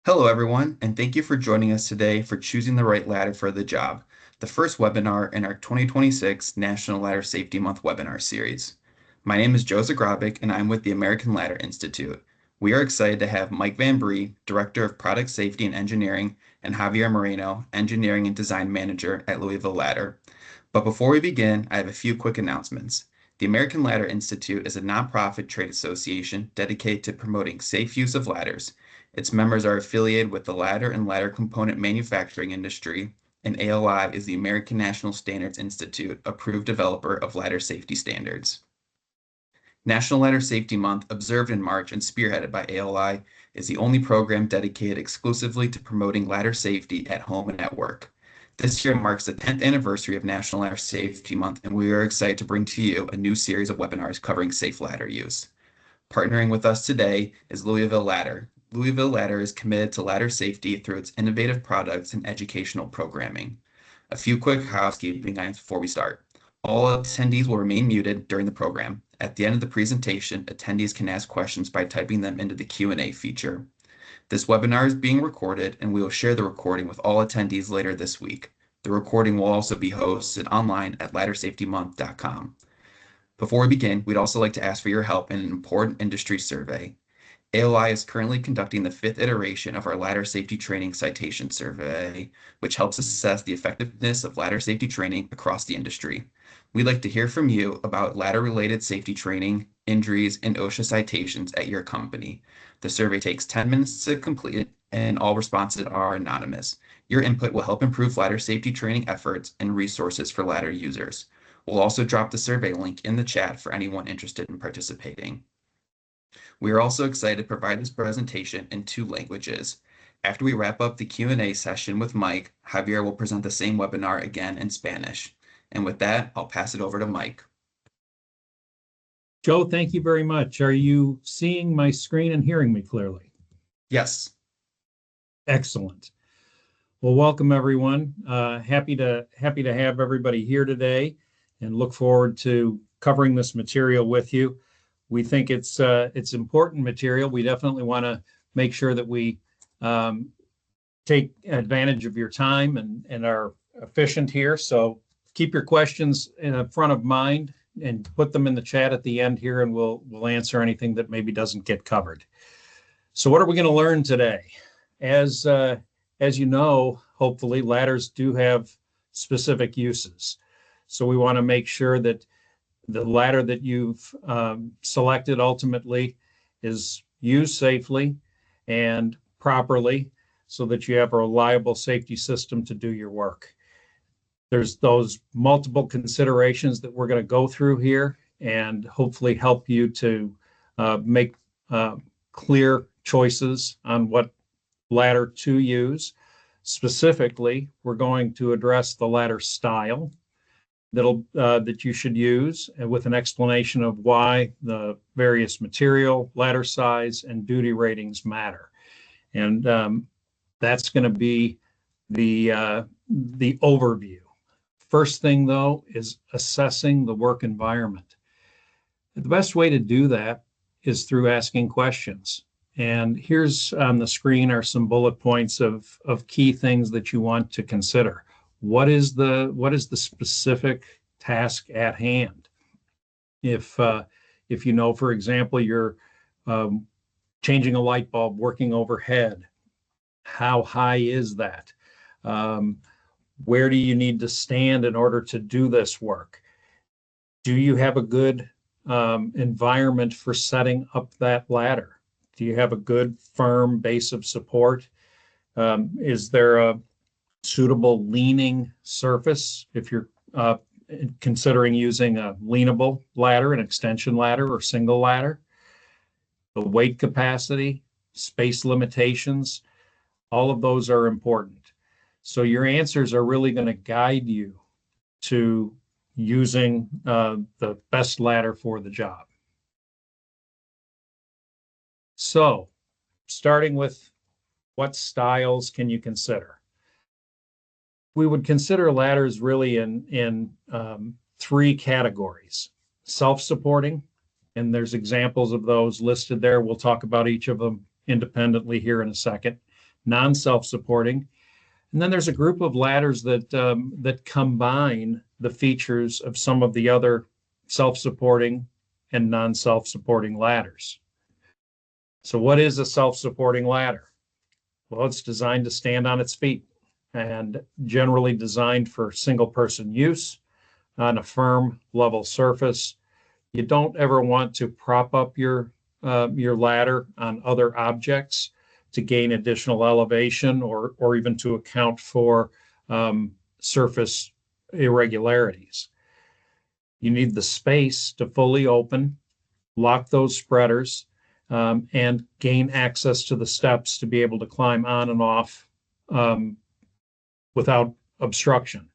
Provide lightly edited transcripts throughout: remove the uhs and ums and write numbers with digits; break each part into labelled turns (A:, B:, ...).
A: Hello, everyone, and thank you for joining us today for Choosing the Right Ladder for the Job, the first webinar in our 2026 National Ladder Safety Month webinar series. My name is Joe Zagrabic, and I'm with the American Ladder Institute. We are excited to have Mike Van Bree, Director of Product Safety and Engineering, and Javier Moreno, Engineering and Design Manager at Louisville Ladder. But before we begin, I have a few quick announcements. The American Ladder Institute is a nonprofit trade association dedicated to promoting safe use of ladders. Its members are affiliated with the ladder and ladder component manufacturing industry, and ALI is the American National Standards Institute approved developer of ladder safety standards. National Ladder Safety Month, observed in March and spearheaded by ALI, is the only program dedicated exclusively to promoting ladder safety at home and at work. This year marks the 10th anniversary of National Ladder Safety Month, and we are excited to bring to you a new series of webinars covering safe ladder use. Partnering with us today is Louisville Ladder. Louisville Ladder is committed to ladder safety through its innovative products and educational programming. A few quick housekeeping items before we start. All attendees will remain muted during the program. At the end of the presentation, attendees can ask questions by typing them into the Q&A feature. This webinar is being recorded, and we will share the recording with all attendees later this week. The recording will also be hosted online at laddersafetymonth.com. Before we begin, we'd also like to ask for your help in an important industry survey. ALI is currently conducting the 5th iteration of our Ladder Safety Training Citation Survey, which helps assess the effectiveness of ladder safety training across the industry. We'd like to hear from you about ladder-related safety training, injuries, and OSHA citations at your company. The survey takes 10 minutes to complete, and all responses are anonymous. Your input will help improve ladder safety training efforts and resources for ladder users. We'll also drop the survey link in the chat for anyone interested in participating. We are also excited to provide this presentation in 2 languages. After we wrap up the Q&A session with Mike, Javier will present the same webinar again in Spanish. And with that, I'll pass it over to Mike.
B: Joe, thank you very much. Are you seeing my screen and hearing me clearly?
A: Yes.
B: Excellent. Well, welcome everyone. Happy to have everybody here today, and look forward to covering this material with you. We think it's important material. We definitely want to make sure that we take advantage of your time and are efficient here. So keep your questions in the front of mind and put them in the chat at the end here, and we'll answer anything that maybe doesn't get covered. So what are we going to learn today? As you know, hopefully ladders do have specific uses. So we want to make sure that the ladder that you've selected ultimately is used safely and properly, so that you have a reliable safety system to do your work. There's those multiple considerations that we're going to go through here and hopefully help you to make clear choices on what ladder to use. Specifically, we're going to address the ladder style that you should use, and with an explanation of why the various material, ladder size, and duty ratings matter. And that's going to be the overview. First thing, though, is assessing the work environment. The best way to do that is through asking questions. And here's on the screen are some bullet points of key things that you want to consider. What is the specific task at hand? If you know, for example, you're changing a light bulb working overhead, how high is that? Where do you need to stand in order to do this work? Do you have a good environment for setting up that ladder? Do you have a good firm base of support? Is there a suitable leaning surface if you're considering using a leanable ladder, an extension ladder, or single ladder? The weight capacity, space limitations, all of those are important. So your answers are really going to guide you to using the best ladder for the job. So starting with what styles can you consider? We would consider ladders really in 3 categories. Self-supporting, and there's examples of those listed there. We'll talk about each of them independently here in a second. non-self-supporting. And then there's a group of ladders that combine the features of some of the other self-supporting and non-self-supporting ladders. So what is a self-supporting ladder? Well, it's designed to stand on its feet and generally designed for single person use on a firm level surface. You don't ever want to prop up your ladder on other objects to gain additional elevation or even to account for surface irregularities. You need the space to fully open, lock those spreaders, and gain access to the steps to be able to climb on and off without obstruction.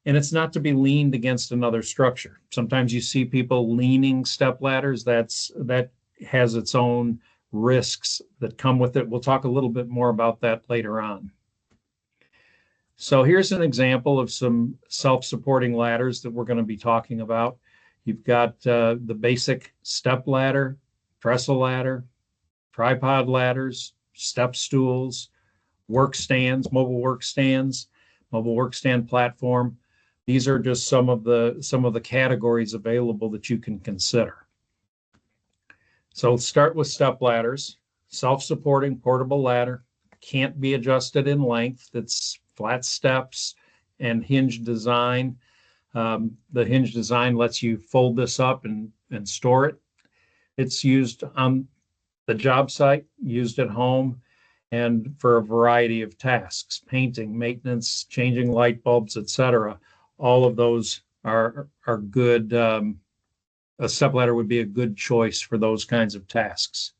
B: And it's not to be leaned against another structure. Sometimes you see people leaning step ladders. That has its own risks that come with it. We'll talk a little bit more about that later on. So here's an example of some self-supporting ladders that we're going to be talking about. You've got the basic step ladder, trestle ladder, tripod ladders, step stools, work stands, mobile work stand platform. These are just some of the categories available that you can consider. So let's start with step ladders. Self-supporting portable ladder, can't be adjusted in length. It's flat steps and hinge design. The hinge design lets you fold this up and store it. It's used on the job site, used at home, and for a variety of tasks, painting, maintenance, changing light bulbs, etc. All of those are good. A step ladder would be a good choice for those kinds of tasks.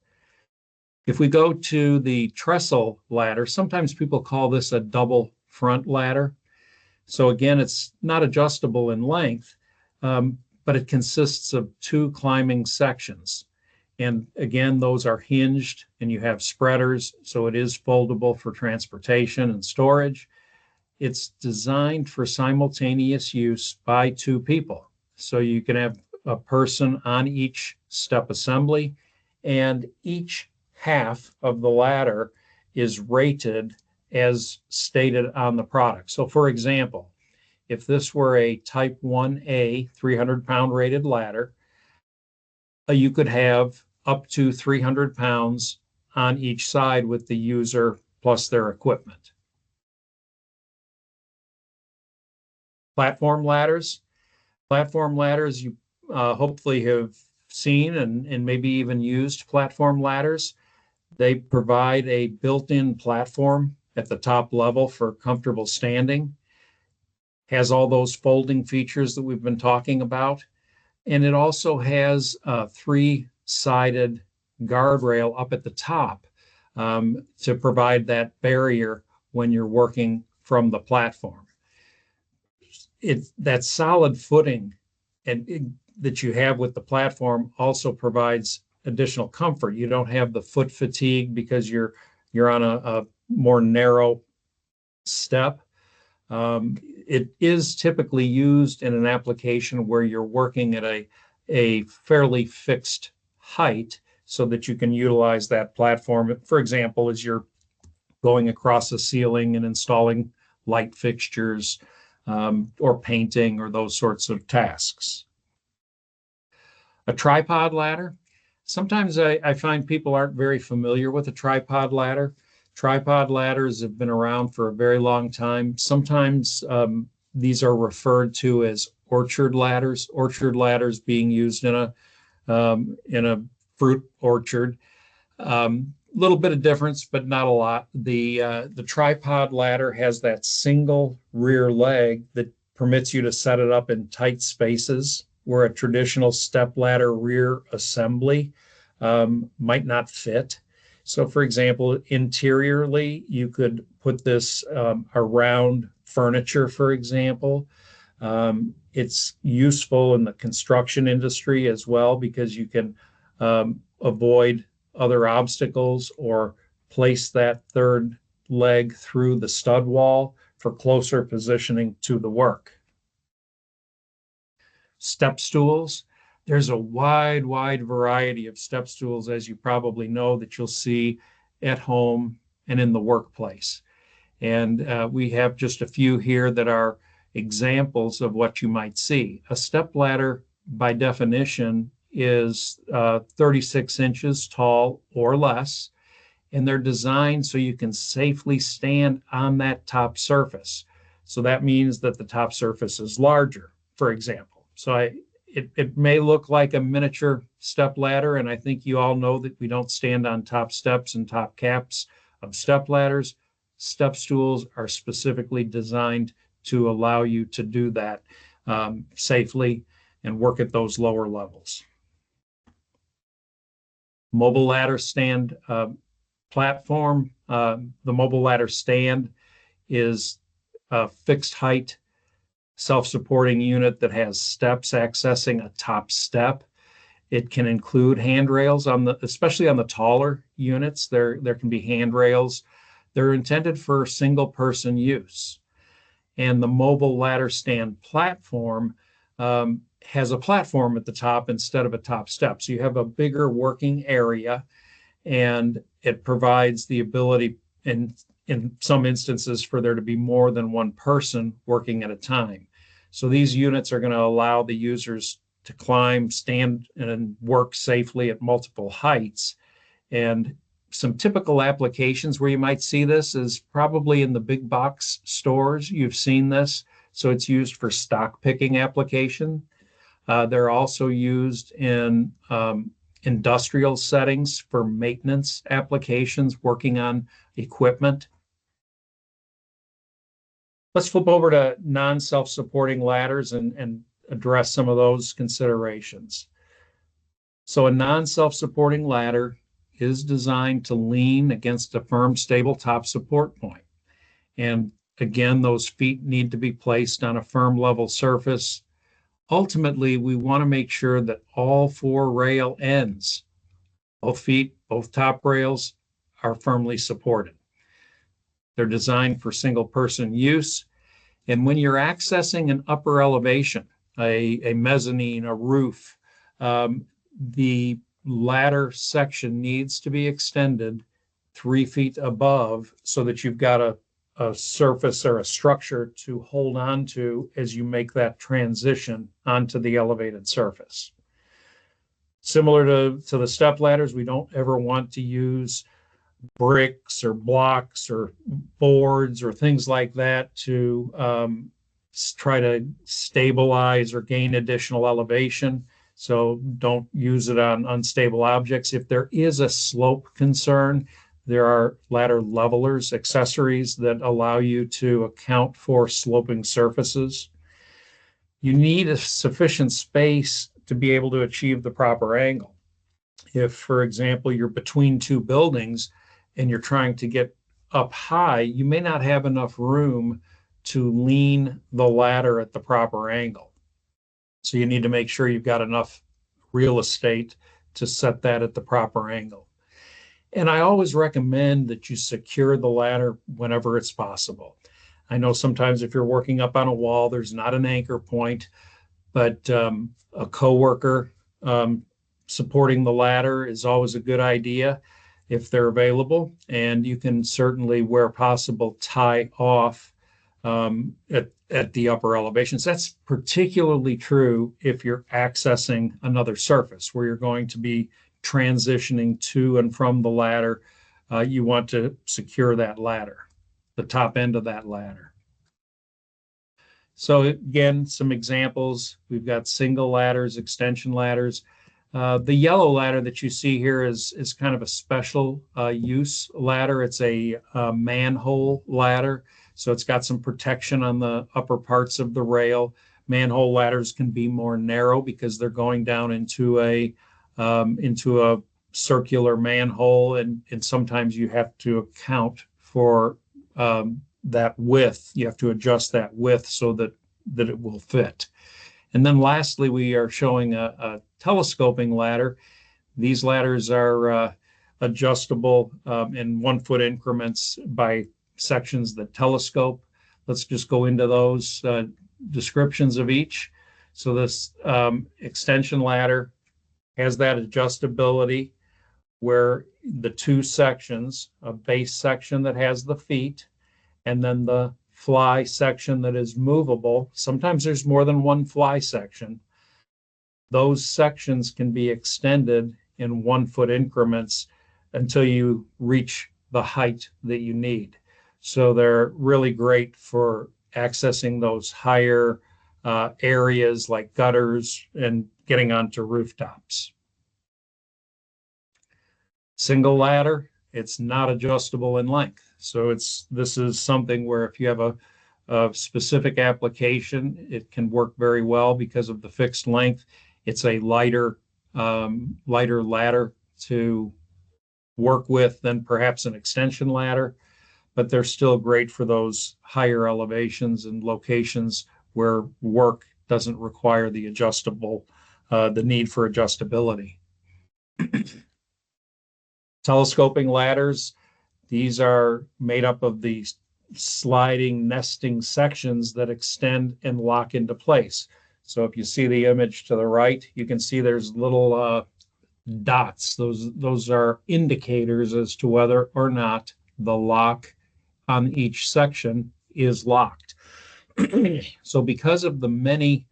B: If we go to the trestle ladder, sometimes people call this a double front ladder. So again, it's not adjustable in length, but it consists of two climbing sections. And again, those are hinged and you have spreaders, so it is foldable for transportation and storage. It's designed for simultaneous use by two people. So you can have a person on each step assembly, and each half of the ladder is rated as stated on the product. So for example, if this were a type 1A 300-pound rated ladder, you could have up to 300 pounds on each side with the user plus their equipment. Platform ladders. Platform ladders, you hopefully have seen and maybe even used platform ladders. They provide a built-in platform at the top level for comfortable standing. Has all those folding features that we've been talking about. And it also has a three-sided guardrail up at the top to provide that barrier when you're working from the platform. That solid footing that you have with the platform also provides additional comfort. You don't have the foot fatigue because you're on a more narrow step. It is typically used in an application where you're working at a fairly fixed height so that you can utilize that platform. For example, as you're going across a ceiling and installing light fixtures or painting or those sorts of tasks. A tripod ladder. Sometimes I find people aren't very familiar with a tripod ladder. Tripod ladders have been around for a very long time. Sometimes these are referred to as orchard ladders. Orchard ladders being used in a fruit orchard. Little bit of difference, but not a lot. The tripod ladder has that single rear leg that permits you to set it up in tight spaces where a traditional step ladder rear assembly might not fit. So for example, interiorly, you could put this around furniture, for example. It's useful in the construction industry as well because you can avoid other obstacles or place that third leg through the stud wall for closer positioning to the work. Step stools. There's a wide variety of step stools, as you probably know, that you'll see at home and in the workplace. And we have just a few here that are examples of what you might see. A step ladder, by definition, is 36 inches tall or less, and they're designed so you can safely stand on that top surface. So that means that the top surface is larger, for example. So it may look like a miniature step ladder, and I think you all know that we don't stand on top steps and top caps of step ladders. Step stools are specifically designed to allow you to do that safely and work at those lower levels. Mobile ladder stand platform. The mobile ladder stand is a fixed height self-supporting unit that has steps accessing a top step. It can include handrails especially on the taller units. There can be handrails. They're intended for single person use. And the mobile ladder stand platform has a platform at the top instead of a top step. So you have a bigger working area, and it provides the ability in some instances for there to be more than one person working at a time. So these units are going to allow the users to climb, stand, and work safely at multiple heights. And some typical applications where you might see this is probably in the big box stores. You've seen this. So it's used for stock picking application. They're also used in industrial settings for maintenance applications, working on equipment. Let's flip over to non-self-supporting ladders and address some of those considerations. So a non-self-supporting ladder is designed to lean against a firm, stable top support point. And again, those feet need to be placed on a firm, level surface. Ultimately, we want to make sure that all four rail ends, both feet, both top rails, are firmly supported. They're designed for single person use. And when you're accessing an upper elevation, a mezzanine, a roof, the ladder section needs to be extended 3 feet above so that you've got a surface or a structure to hold on to as you make that transition onto the elevated surface. Similar to the step ladders, we don't ever want to use bricks or blocks or boards or things like that to try to stabilize or gain additional elevation. So don't use it on unstable objects. If there is a slope concern, there are ladder levelers, accessories that allow you to account for sloping surfaces. You need a sufficient space to be able to achieve the proper angle. If, for example, you're between two buildings and you're trying to get up high, you may not have enough room to lean the ladder at the proper angle. So you need to make sure you've got enough real estate to set that at the proper angle. And I always recommend that you secure the ladder whenever it's possible. I know sometimes if you're working up on a wall, there's not an anchor point, but a coworker supporting the ladder is always a good idea if they're available. And you can certainly, where possible, tie off at the upper elevations. That's particularly true if you're accessing another surface where you're going to be transitioning to and from the ladder. You want to secure that ladder, the top end of that ladder. So again, some examples. We've got single ladders, extension ladders. The yellow ladder that you see here is kind of a special use ladder. It's a manhole ladder. So it's got some protection on the upper parts of the rail. Manhole ladders can be more narrow because they're going down into a circular manhole, and sometimes you have to account for that width. You have to adjust that width so that it will fit. And then lastly, we are showing a telescoping ladder. These ladders are adjustable in 1 foot increments by sections that telescope. Let's just go into those descriptions of each. So this extension ladder has that adjustability where the two sections, a base section that has the feet, and then the fly section that is movable. Sometimes there's more than one fly section. Those sections can be extended in 1 foot increments until you reach the height that you need. So they're really great for accessing those higher areas like gutters and getting onto rooftops. Single ladder, it's not adjustable in length. So this is something where if you have a specific application, it can work very well because of the fixed length. It's a lighter ladder to work with than perhaps an extension ladder, but they're still great for those higher elevations and locations where work doesn't require the need for adjustability. Telescoping ladders, these are made up of these sliding nesting sections that extend and lock into place. So if you see the image to the right, you can see there's little dots. Those are indicators as to whether or not the lock on each section is locked. So because of the many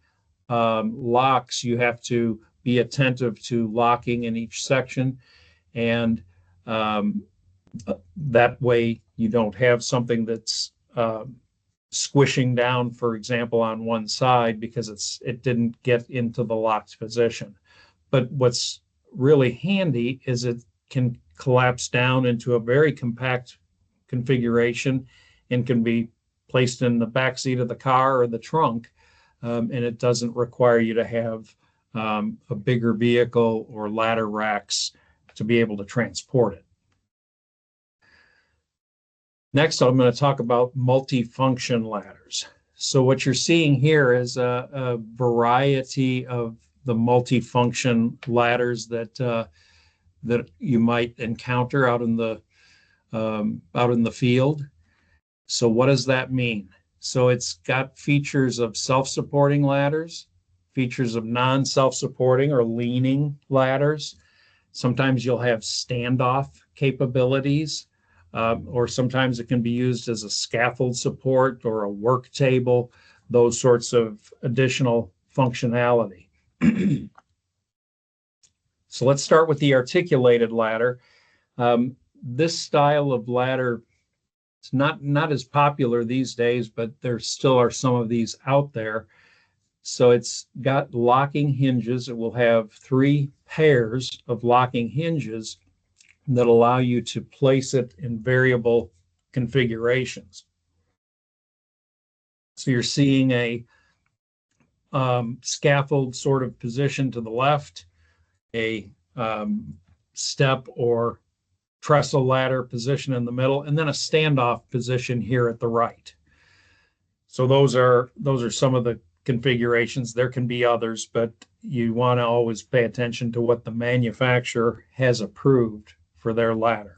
B: locks, you have to be attentive to locking in each section, and that way you don't have something that's squishing down, for example, on one side because it didn't get into the locked position. But what's really handy is it can collapse down into a very compact configuration and can be placed in the back seat of the car or the trunk, and it doesn't require you to have a bigger vehicle or ladder racks to be able to transport it. Next, I'm going to talk about multifunction ladders. So what you're seeing here is a variety of the multifunction ladders that you might encounter out in the field. So what does that mean? So it's got features of self-supporting ladders, features of non-self-supporting or leaning ladders. Sometimes you'll have standoff capabilities, or sometimes it can be used as a scaffold support or a work table, those sorts of additional functionality. So let's start with the articulated ladder. This style of ladder is not as popular these days, but there still are some of these out there. So it's got locking hinges. It will have 3 pairs of locking hinges that allow you to place it in variable configurations. So you're seeing a scaffold sort of position to the left, a step or trestle ladder position in the middle, and then a standoff position here at the right. So those are some of the configurations. There can be others, but you want to always pay attention to what the manufacturer has approved for their ladder.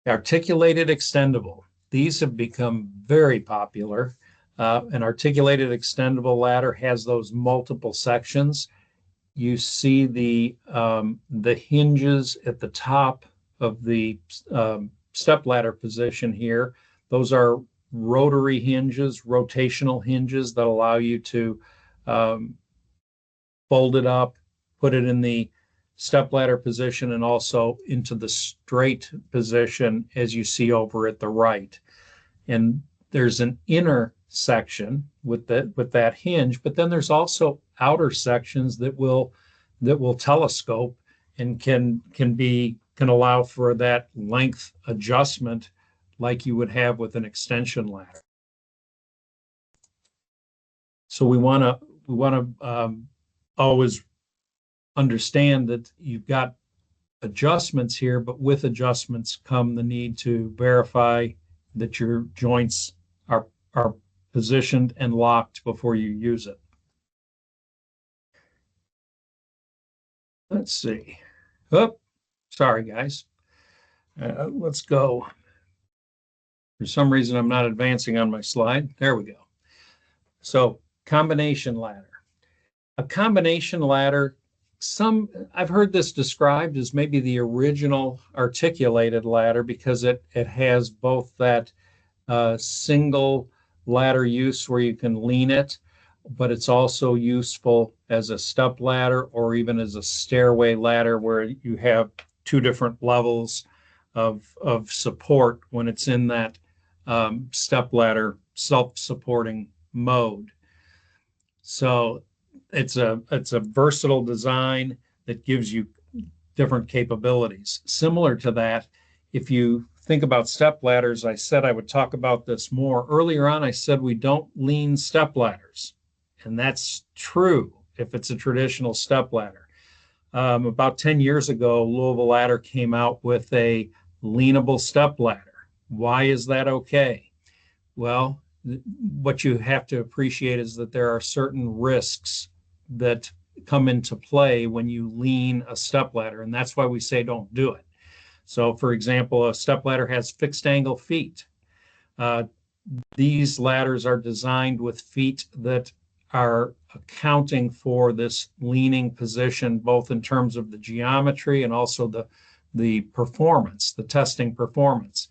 B: Articulated extendable. These have become very popular. An articulated extendable ladder has those multiple sections. You see the hinges at the top of the step ladder position here. Those are rotary hinges, rotational hinges that allow you to fold it up, put it in the stepladder position, and also into the straight position as you see over at the right. And there's an inner section with that hinge, but then there's also outer sections that will telescope and can allow for that length adjustment like you would have with an extension ladder. So we want to always understand that you've got adjustments here, but with adjustments come the need to verify that your joints are positioned and locked before you use it. Let's see. Oh, sorry, guys. Let's go. For some reason, I'm not advancing on my slide. There we go. So combination ladder. A combination ladder I've heard this described as maybe the original articulated ladder because it has both that single ladder use where you can lean it, but it's also useful as a step ladder or even as a stairway ladder where you have two different levels of support when it's in that step ladder self-supporting mode. So it's a versatile design that gives you different capabilities. Similar to that, if you think about step ladders, I said I would talk about this more. Earlier on, I said we don't lean step ladders, and that's true if it's a traditional step ladder. About 10 years ago, Louisville Ladder came out with a leanable step ladder. Why is that okay? Well, what you have to appreciate is that there are certain risks that come into play when you lean a step ladder, and that's why we say don't do it. So, for example, a step ladder has fixed angle feet. These ladders are designed with feet that are accounting for this leaning position, both in terms of the geometry and also the performance, the testing performance.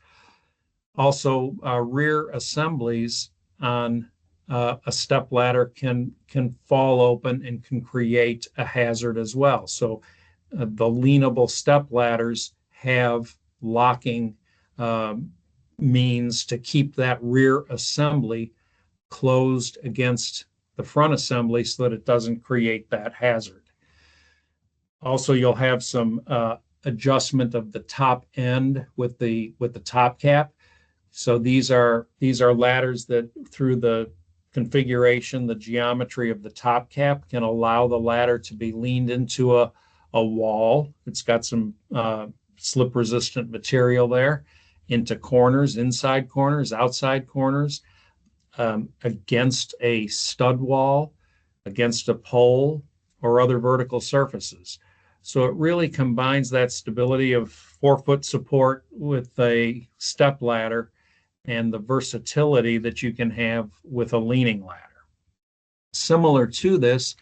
B: Also, rear assemblies on a step ladder can fall open and can create a hazard as well. So the leanable step ladders have locking means to keep that rear assembly closed against the front assembly so that it doesn't create that hazard. Also, you'll have some adjustment of the top end with the top cap. So these are ladders that through the configuration, the geometry of the top cap can allow the ladder to be leaned into a wall. It's got some slip resistant material there, into corners, inside corners, outside corners, against a stud wall, against a pole, or other vertical surfaces. So it really combines that stability of 4-foot support with a step ladder and the versatility that you can have with a leaning ladder. Similar to this,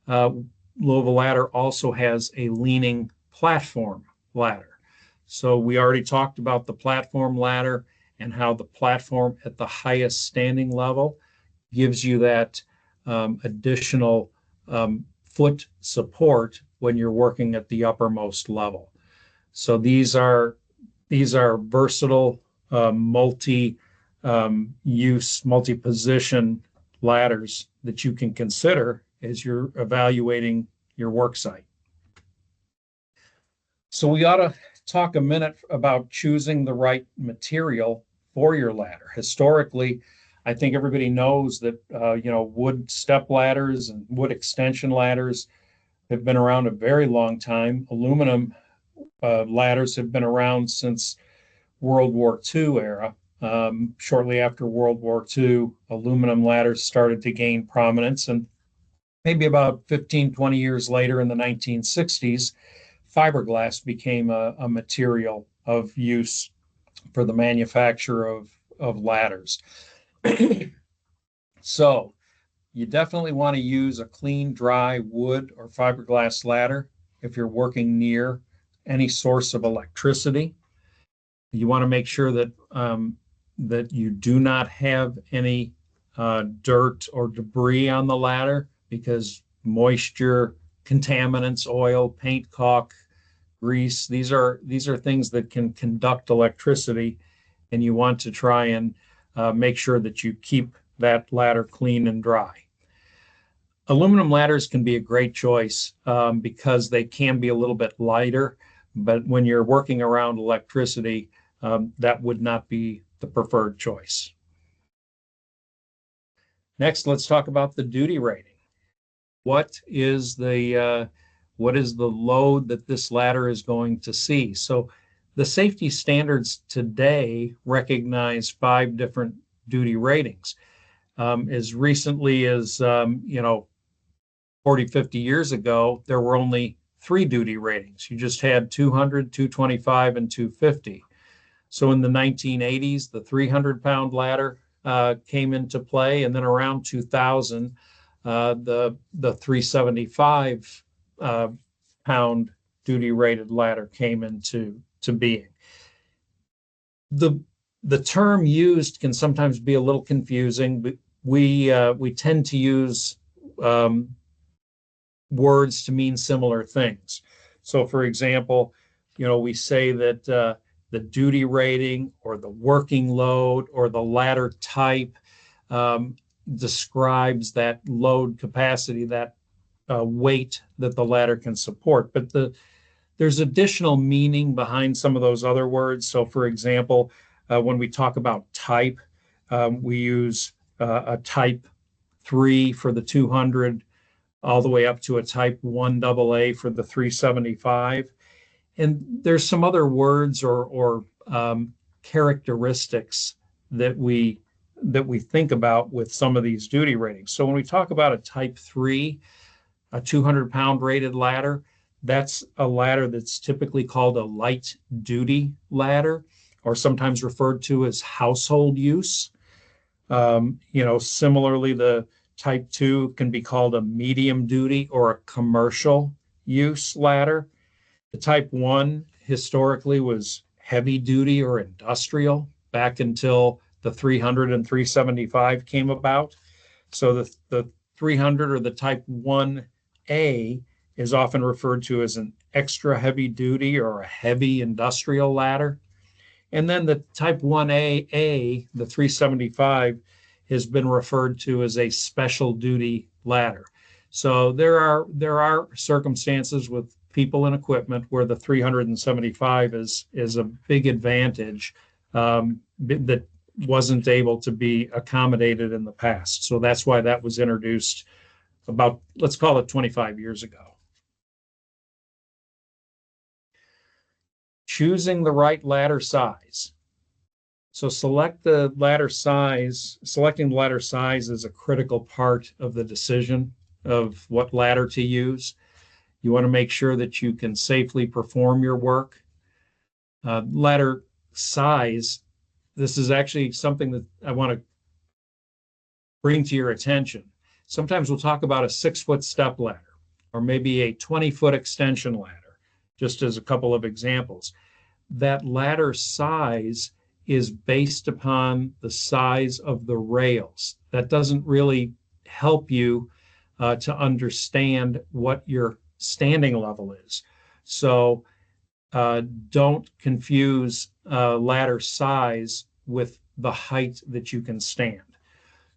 B: Louisville Ladder also has a leaning platform ladder. So we already talked about the platform ladder and how the platform at the highest standing level gives you that additional foot support when you're working at the uppermost level. So these are versatile, multi-use, multi-position ladders that you can consider as you're evaluating your work site. So we ought to talk a minute about choosing the right material for your ladder. Historically, I think everybody knows that wood step ladders and wood extension ladders have been around a very long time. Aluminum ladders have been around since World War II era. Shortly after World War II, aluminum ladders started to gain prominence, and maybe about 15, 20 years later in the 1960s, fiberglass became a material of use for the manufacture of ladders. So you definitely want to use a clean, dry wood or fiberglass ladder if you're working near any source of electricity. You want to make sure that that you do not have any dirt or debris on the ladder, because moisture, contaminants, oil, paint caulk, grease, these are things that can conduct electricity, and you want to try and make sure that you keep that ladder clean and dry. Aluminum ladders can be a great choice because they can be a little bit lighter, but when you're working around electricity, that would not be the preferred choice. Next, let's talk about the duty rating. What is the load that this ladder is going to see? So the safety standards today recognize 5 different duty ratings. As recently as 40, 50 years ago, there were only 3 duty ratings. You just had 200, 225, and 250. So in the 1980s, the 300-pound ladder came into play, and then around 2000, the 375 pound duty rated ladder came into being. The term used can sometimes be a little confusing, but we tend to use words to mean similar things. So, for example, we say that the duty rating or the working load or the ladder type describes that load capacity, that weight that the ladder can support. But there's additional meaning behind some of those other words. So, for example, when we talk about type, we use a type 3 for the 200, all the way up to a type 1 AA for the 375. And there's some other words or characteristics that we think about with some of these duty ratings. So when we talk about a type 3, a 200-pound rated ladder, that's a ladder that's typically called a light duty ladder, or sometimes referred to as household use. Similarly, the type 2 can be called a medium duty or a commercial use ladder. The type 1 historically was heavy duty or industrial back until the 300 and 375 came about. So the 300 or the type 1A is often referred to as an extra heavy duty or a heavy industrial ladder. And then the type 1AA, the 375, has been referred to as a special duty ladder. So there are circumstances with people and equipment where the 375 is a big advantage that wasn't able to be accommodated in the past. So that's why that was introduced about, let's call it 25 years ago. Choosing the right ladder size. So selecting the ladder size is a critical part of the decision of what ladder to use. You want to make sure that you can safely perform your work. Ladder size, this is actually something that I want to bring to your attention. Sometimes we'll talk about a 6-foot step ladder or maybe a 20-foot extension ladder, just as a couple of examples. That ladder size is based upon the size of the rails. That doesn't really help you to understand what your standing level is. So don't confuse ladder size with the height that you can stand.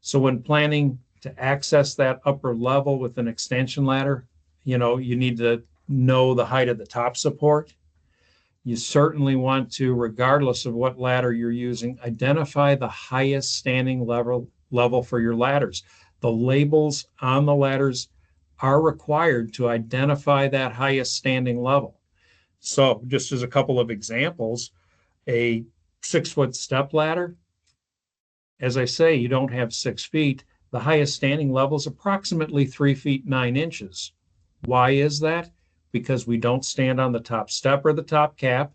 B: So when planning to access that upper level with an extension ladder, you need to know the height of the top support. You certainly want to, regardless of what ladder you're using, identify the highest standing level for your ladders. The labels on the ladders are required to identify that highest standing level. So just as a couple of examples, a 6-foot step ladder, as I say, you don't have 6 feet. The highest standing level is approximately 3 feet 9 inches. Why is that? Because we don't stand on the top step or the top cap,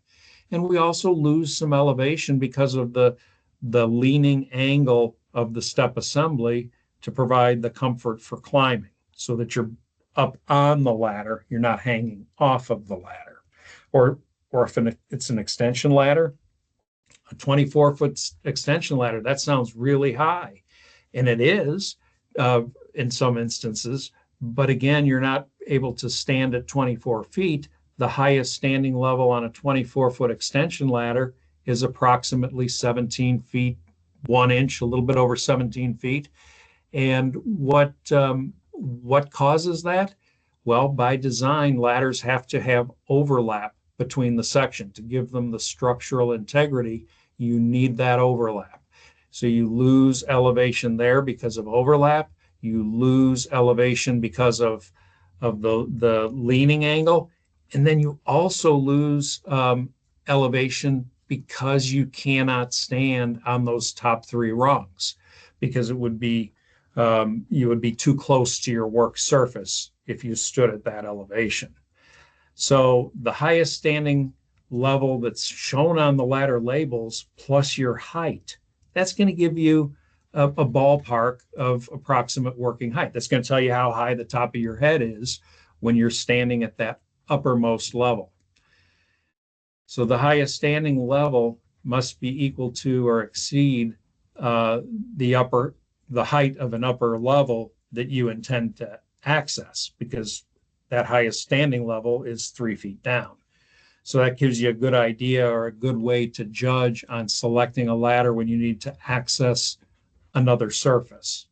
B: and we also lose some elevation because of the leaning angle of the step assembly to provide the comfort for climbing, so that you're up on the ladder, you're not hanging off of the ladder. Or if it's an extension ladder, a 24-foot extension ladder, that sounds really high, and it is in some instances. But again, you're not able to stand at 24 feet. The highest standing level on a 24-foot extension ladder is approximately 17 feet, 1 inch, a little bit over 17 feet. And what causes that? Well, by design, ladders have to have overlap between the section. To give them the structural integrity, you need that overlap. So you lose elevation there because of overlap. You lose elevation because of the leaning angle, and then you also lose elevation because you cannot stand on those top 3 rungs, because it would be you would be too close to your work surface if you stood at that elevation. So the highest standing level that's shown on the ladder labels plus your height, that's going to give you a ballpark of approximate working height. That's going to tell you how high the top of your head is when you're standing at that uppermost level. So the highest standing level must be equal to or exceed the height of an upper level that you intend to access, because that highest standing level is 3 feet down. So that gives you a good idea or a good way to judge on selecting a ladder when you need to access another surface.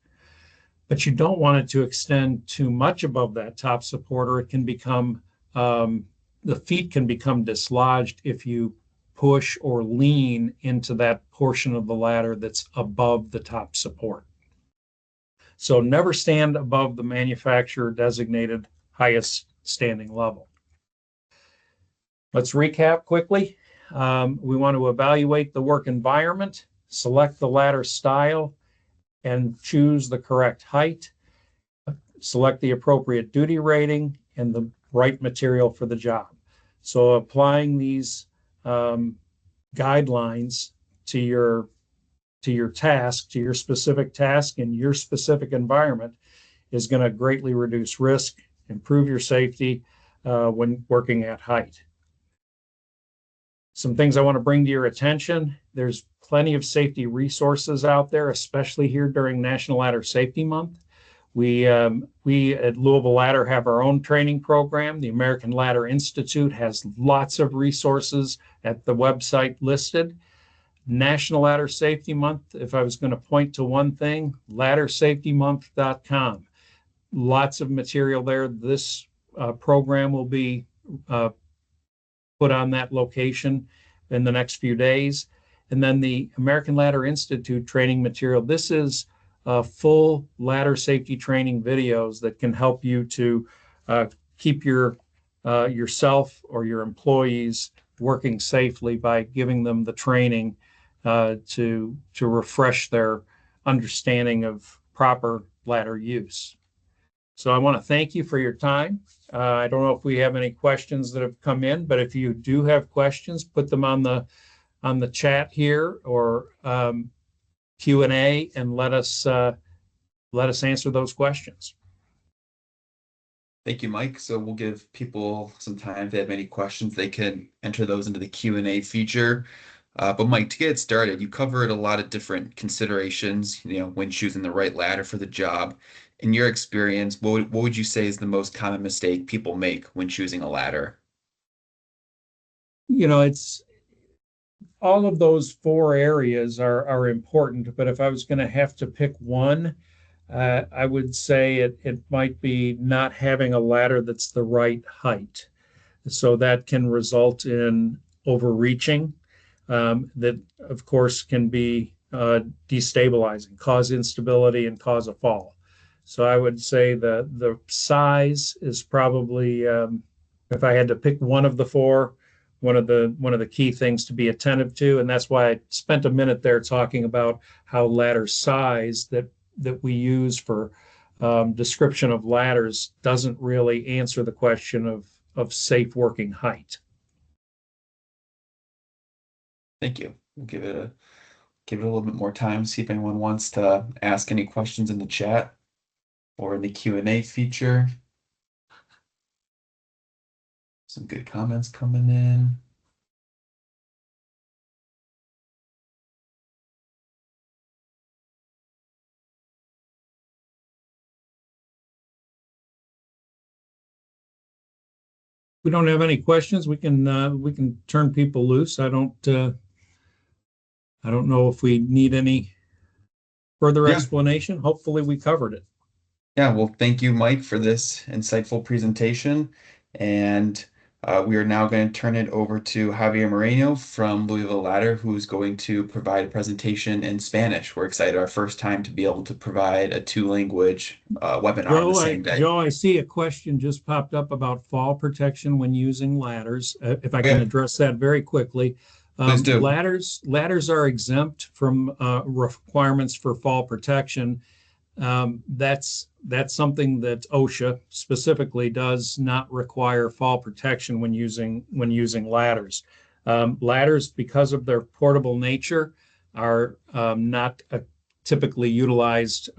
B: But you don't want it to extend too much above that top support, or it can become, the feet can become dislodged if you push or lean into that portion of the ladder that's above the top support. So never stand above the manufacturer designated highest standing level. Let's recap quickly. We want to evaluate the work environment, select the ladder style, and choose the correct height, select the appropriate duty rating, and the right material for the job. So applying these guidelines to your task, to your specific task and your specific environment is going to greatly reduce risk, improve your safety when working at height. Some things I want to bring to your attention. There's plenty of safety resources out there, especially here during National Ladder Safety Month. We at Louisville Ladder have our own training program. The American Ladder Institute has lots of resources at the website listed. National Ladder Safety Month, if I was going to point to one thing, laddersafetymonth.com. Lots of material there. This program will be put on that location in the next few days. And then the American Ladder Institute training material. This is full ladder safety training videos that can help you to keep yourself or your employees working safely by giving them the training to refresh their understanding of proper ladder use. So I want to thank you for your time. I don't know if we have any questions that have come in, but if you do have questions, put them on the chat here or Q&A, and let us answer those questions.
A: Thank you, Mike. So we'll give people some time. If they have any questions, they can enter those into the Q&A feature. But Mike, to get started, you covered a lot of different considerations, when choosing the right ladder for the job. In your experience, what would you say is the most common mistake people make when choosing a ladder?
B: It's all of those 4 areas are important, but if I was going to have to pick one, I would say it might be not having a ladder that's the right height. So that can result in overreaching. That, of course, can be destabilizing, cause instability, and cause a fall. So I would say the size is probably, if I had to pick one of the 4, one of the key things to be attentive to. And that's why I spent a minute there talking about how ladder size that we use for description of ladders doesn't really answer the question of safe working height.
A: Thank you. We'll give it a little bit more time, see if anyone wants to ask any questions in the chat or in the Q&A feature. Some good comments coming in.
B: We don't have any questions. We can turn people loose. I don't know if we need any further explanation. Hopefully we covered it.
A: Yeah, well, thank you, Mike, for this insightful presentation. And we are now going to turn it over to Javier Moreno from Louisville Ladder, who's going to provide a presentation in Spanish. We're excited, our first time to be able to provide a 2-language webinar on the same day.
B: Joe, I see a question just popped up about fall protection when using ladders. If I can address that very quickly.
A: Please do.
B: Ladders are exempt from requirements for fall protection. That's something that OSHA specifically does not require fall protection when using ladders. Ladders, because of their portable nature, are not typically utilized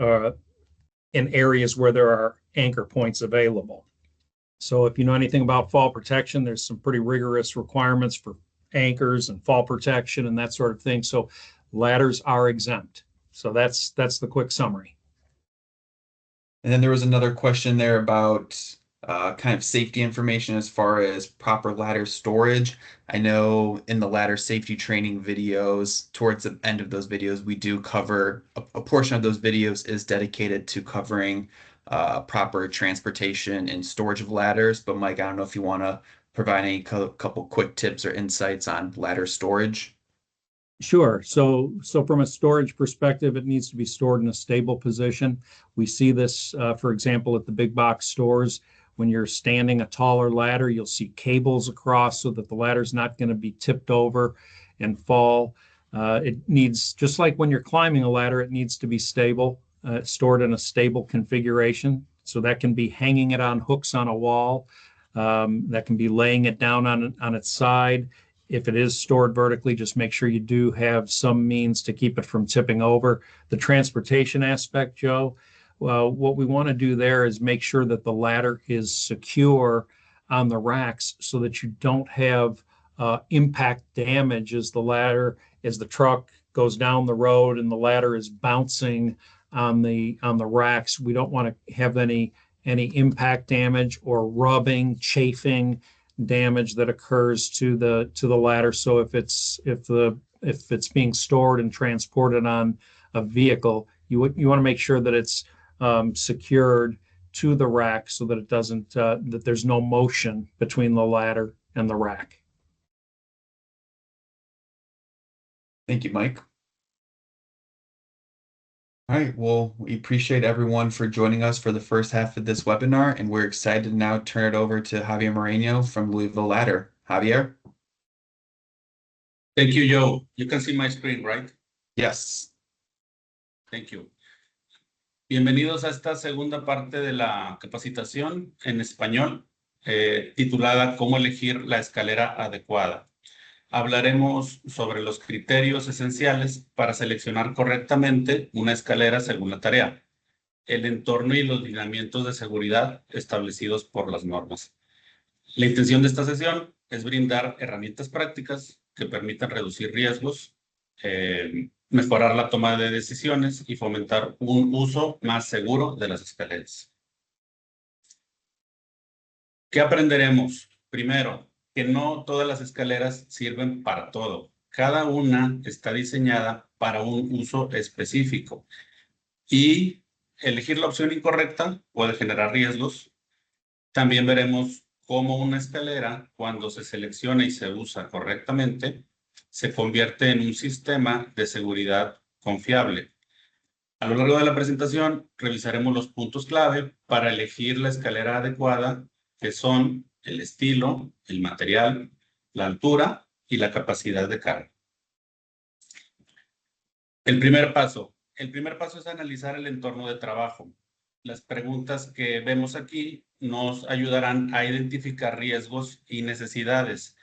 B: in areas where there are anchor points available. So if you know anything about fall protection, there's some pretty rigorous requirements for anchors and fall protection and that sort of thing. So ladders are exempt. So that's the quick summary.
A: And then there was another question there about kind of safety information as far as proper ladder storage. I know in the ladder safety training videos, towards the end of those videos, we do cover a portion of those videos is dedicated to covering proper transportation and storage of ladders. But Mike, I don't know if you want to provide any couple quick tips or insights on ladder storage.
B: Sure. So from a storage perspective, it needs to be stored in a stable position. We see this, for example, at the big box stores. When you're standing a taller ladder, you'll see cables across so that the ladder's not going to be tipped over and fall. It needs, just like when you're climbing a ladder, it needs to be stable, stored in a stable configuration. So that can be hanging it on hooks on a wall. That can be laying it down on its side. If it is stored vertically, just make sure you do have some means to keep it from tipping over. The transportation aspect, Joe, well, what we want to do there is make sure that the ladder is secure on the racks so that you don't have impact damage as the truck goes down the road and the ladder is bouncing on the racks. We don't want to have any impact damage or rubbing, chafing damage that occurs to the ladder. So if it's being stored and transported on a vehicle, you want to make sure that it's secured to the rack so that it doesn't that there's no motion between the ladder and the rack.
A: Thank you, Mike. All right, well, we appreciate everyone for joining us for the first half of this webinar, and we're excited to now turn it over to Javier Moreno from Louisville Ladder. Javier?
C: Thank you, Joe. You can see my screen, right?
A: Yes.
C: Thank you. Bienvenidos a esta segunda parte de la capacitación en español, titulada Cómo elegir la escalera adecuada. Hablaremos sobre los criterios esenciales para seleccionar correctamente una escalera según la tarea, el entorno y los lineamientos de seguridad establecidos por las normas. La intención de esta sesión es brindar herramientas prácticas que permitan reducir riesgos, mejorar la toma de decisiones y fomentar un uso más seguro de las escaleras. ¿Qué aprenderemos? Primero, que no todas las escaleras sirven para todo. Cada una está diseñada para un uso específico y elegir la opción incorrecta puede generar riesgos. También veremos cómo una escalera, cuando se selecciona y se usa correctamente, se convierte en un sistema de seguridad confiable. A lo largo de la presentación, revisaremos los puntos clave para elegir la escalera adecuada, que son el estilo, el material, la altura y la capacidad de carga. El primer paso es analizar el entorno de trabajo. Las preguntas que vemos aquí nos ayudarán a identificar riesgos y necesidades.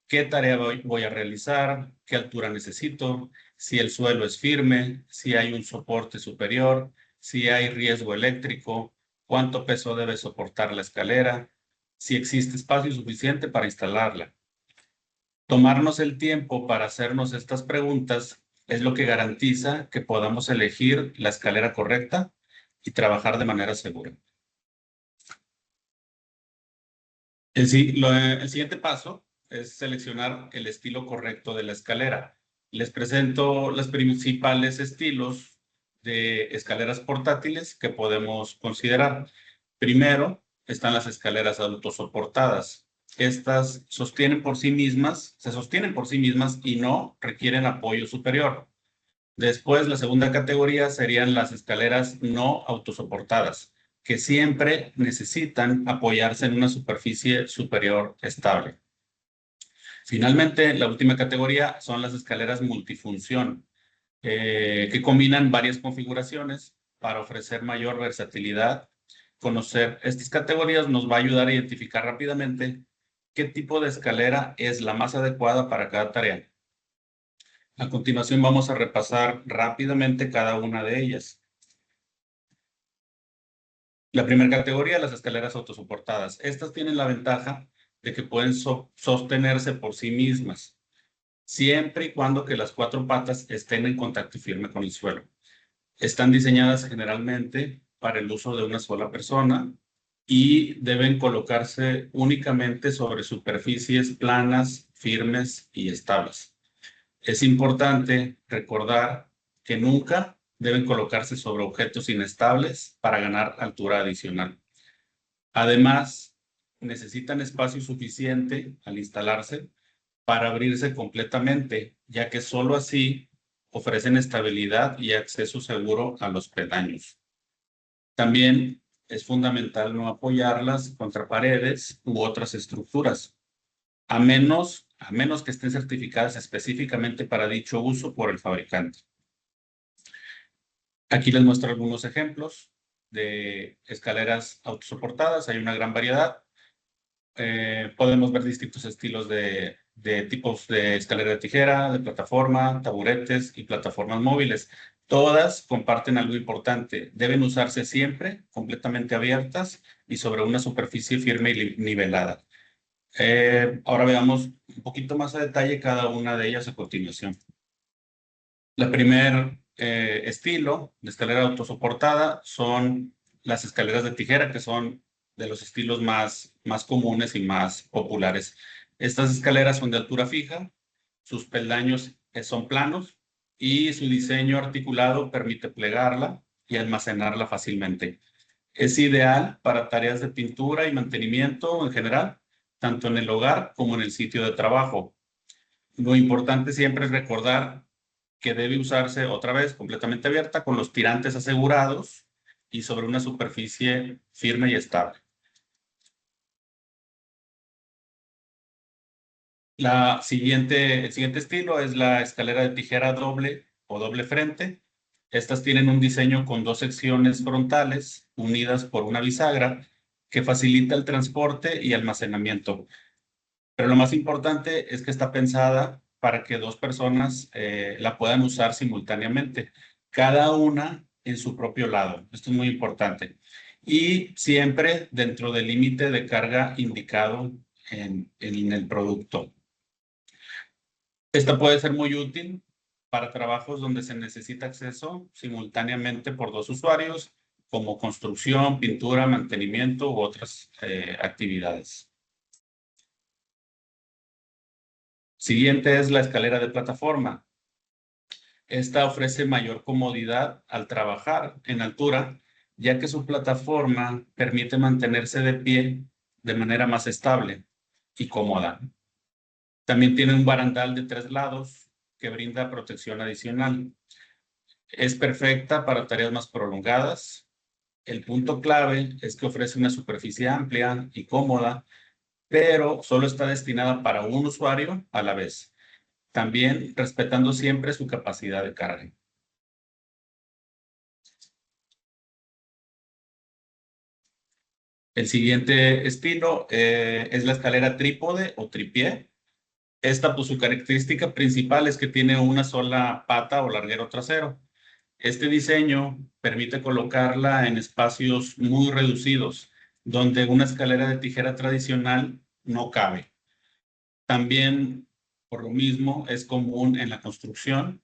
C: ¿Qué tarea voy a realizar? ¿Qué altura necesito? Si el suelo es firme, si hay un soporte superior, si hay riesgo eléctrico, cuánto peso debe soportar la escalera, si existe espacio suficiente para instalarla. Tomarnos el tiempo para hacernos estas preguntas es lo que garantiza que podamos elegir la escalera correcta y trabajar de manera segura. El siguiente paso es seleccionar el estilo correcto de la escalera. Les presento los principales estilos de escaleras portátiles que podemos considerar. Primero están las escaleras autosoportadas. Estas se sostienen por sí mismas y no requieren apoyo superior. Después, la segunda categoría serían las escaleras no autosoportadas, que siempre necesitan apoyarse en una superficie superior estable. Finalmente, la última categoría son las escaleras multifunción, que combinan varias configuraciones para ofrecer mayor versatilidad. Conocer estas categorías nos va a ayudar a identificar rápidamente qué tipo de escalera es la más adecuada para cada tarea. A continuación vamos a repasar rápidamente cada una de ellas. La primera categoría, las escaleras autosoportadas. Estas tienen la ventaja de que pueden sostenerse por sí mismas, siempre y cuando que las cuatro patas estén en contacto firme con el suelo. Están diseñadas generalmente para el uso de una sola persona y deben colocarse únicamente sobre superficies planas, firmes y estables. Es importante recordar que nunca deben colocarse sobre objetos inestables para ganar altura adicional. Además, necesitan espacio suficiente al instalarse para abrirse completamente, ya que solo así ofrecen estabilidad y acceso seguro a los peldaños. También es fundamental no apoyarlas contra paredes u otras estructuras, a menos que estén certificadas específicamente para dicho uso por el fabricante. Aquí les muestro algunos ejemplos de escaleras autosoportadas. Hay una gran variedad. Podemos ver distintos estilos de tipos de escalera de tijera, de plataforma, taburetes y plataformas móviles. Todas comparten algo importante. Deben usarse siempre completamente abiertas y sobre una superficie firme y nivelada. Ahora veamos un poquito más a detalle cada una de ellas a continuación. La primer estilo de escalera autosoportada son las escaleras de tijera, que son de los estilos más comunes y más populares. Estas escaleras son de altura fija, sus peldaños son planos y su diseño articulado permite plegarla y almacenarla fácilmente. Es ideal para tareas de pintura y mantenimiento en general, tanto en el hogar como en el sitio de trabajo. Lo importante siempre es recordar que debe usarse otra vez completamente abierta con los tirantes asegurados y sobre una superficie firme y estable. El siguiente estilo es la escalera de tijera doble o doble frente. Estas tienen un diseño con dos secciones frontales unidas por una bisagra que facilita el transporte y almacenamiento. Pero lo más importante es que está pensada para que dos personas la puedan usar simultáneamente, cada una en su propio lado. Esto es muy importante. Y siempre dentro del límite de carga indicado en el producto. Esta puede ser muy útil para trabajos donde se necesita acceso simultáneamente por dos usuarios, como construcción, pintura, mantenimiento u otras actividades. Siguiente es la escalera de plataforma. Esta ofrece mayor comodidad al trabajar en altura, ya que su plataforma permite mantenerse de pie de manera más estable y cómoda. También tiene un barandal de 3 lados que brinda protección adicional. Es perfecta para tareas más prolongadas. El punto clave es que ofrece una superficie amplia y cómoda, pero solo está destinada para un usuario a la vez, también respetando siempre su capacidad de carga. El siguiente estilo es la escalera trípode o tripié. Esta, pues su característica principal es que tiene una sola pata o larguero trasero. Este diseño permite colocarla en espacios muy reducidos, donde una escalera de tijera tradicional no cabe. También, por lo mismo, es común en la construcción,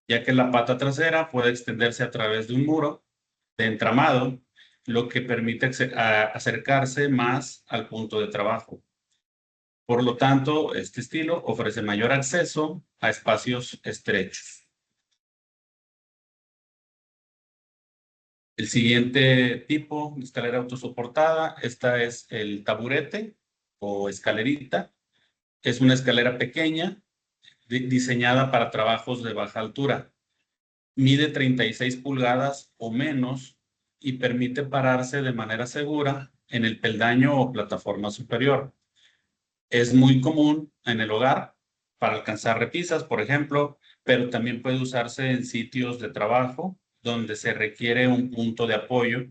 C: ya que la pata trasera puede extenderse a través de un muro de entramado, lo que permite acercarse más al punto de trabajo. Por lo tanto, este estilo ofrece mayor acceso a espacios estrechos. El siguiente tipo de escalera autosoportada, esta es el taburete o escalerita. Es una escalera pequeña diseñada para trabajos de baja altura. Mide 36 pulgadas o menos y permite pararse de manera segura en el peldaño o plataforma superior. Es muy común en el hogar para alcanzar repisas, por ejemplo, pero también puede usarse en sitios de trabajo donde se requiere un punto de apoyo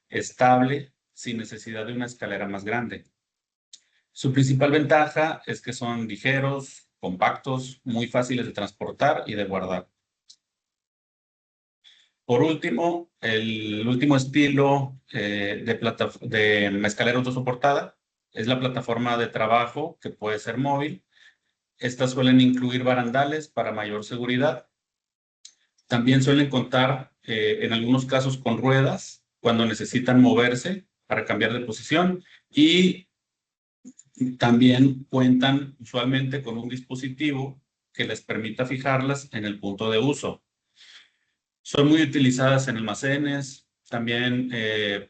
C: estable sin necesidad de una escalera más grande. Su principal ventaja es que son ligeros, compactos, muy fáciles de transportar y de guardar. Por último, el último estilo de escalera autosoportada. Es la plataforma de trabajo que puede ser móvil. Estas suelen incluir barandales para mayor seguridad. También suelen contar en algunos casos con ruedas cuando necesitan moverse para cambiar de posición, y también cuentan usualmente con un dispositivo que les permita fijarlas en el punto de uso. Son muy utilizadas en almacenes, también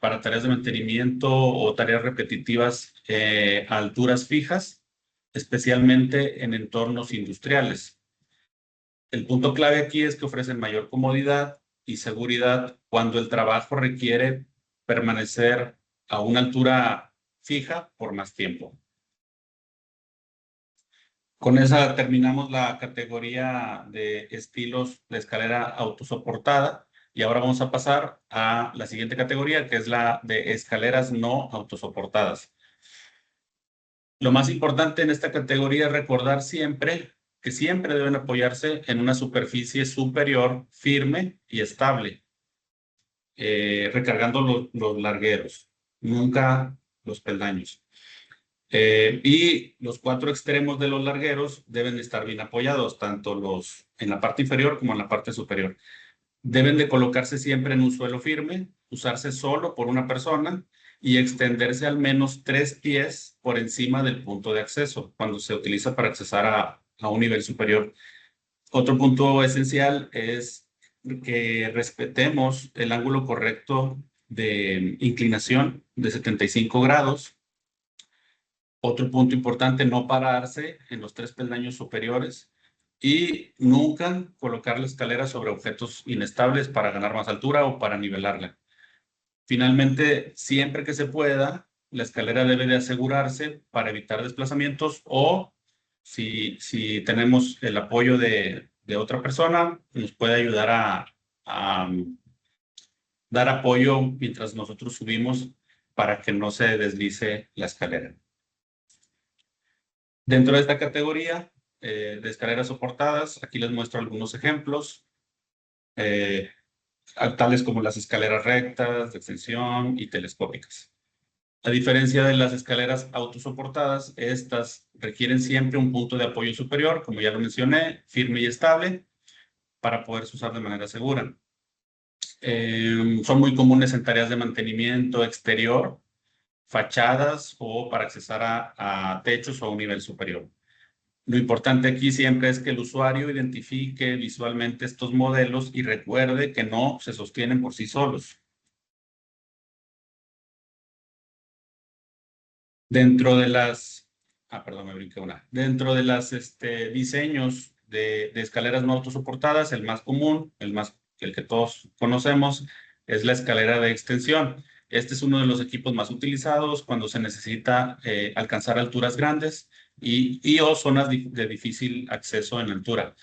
C: para tareas de mantenimiento o tareas repetitivas a alturas fijas, especialmente en entornos industriales. El punto clave aquí es que ofrecen mayor comodidad y seguridad cuando el trabajo requiere permanecer a una altura fija por más tiempo. Con esa terminamos la categoría de estilos de escalera autosoportada, y ahora vamos a pasar a la siguiente categoría, que es la de escaleras no autosoportadas. Lo más importante en esta categoría es recordar siempre que siempre deben apoyarse en una superficie superior firme y estable, recargando los largueros, nunca los peldaños. Y los 4 extremos de los largueros deben estar bien apoyados, tanto los en la parte inferior como en la parte superior. Deben de colocarse siempre en un suelo firme, usarse solo por una persona y extenderse al menos 3 pies por encima del punto de acceso cuando se utiliza para accesar a un nivel superior. Otro punto esencial es que respetemos el ángulo correcto de inclinación de 75 grados. Otro punto importante, no pararse en los 3 peldaños superiores y nunca colocar la escalera sobre objetos inestables para ganar más altura o para nivelarla. Finalmente, siempre que se pueda, la escalera debe de asegurarse para evitar desplazamientos, o si tenemos el apoyo de otra persona, nos puede ayudar a dar apoyo mientras nosotros subimos para que no se deslice la escalera. Dentro de esta categoría de escaleras soportadas, aquí les muestro algunos ejemplos, tales como las escaleras rectas, de extensión y telescópicas. A diferencia de las escaleras autosoportadas, estas requieren siempre un punto de apoyo superior, como ya lo mencioné, firme y estable, para poderse usar de manera segura. Son muy comunes en tareas de mantenimiento exterior, fachadas o para accesar a techos o a un nivel superior. Lo importante aquí siempre es que el usuario identifique visualmente estos modelos y recuerde que no se sostienen por sí solos. Dentro de las, perdón, me brinqué una. Dentro de las diseños de escaleras no autosoportadas, el más común, el que todos conocemos, es la escalera de extensión. Este es uno de los equipos más utilizados cuando se necesita alcanzar alturas grandes y o zonas de difícil acceso en altura.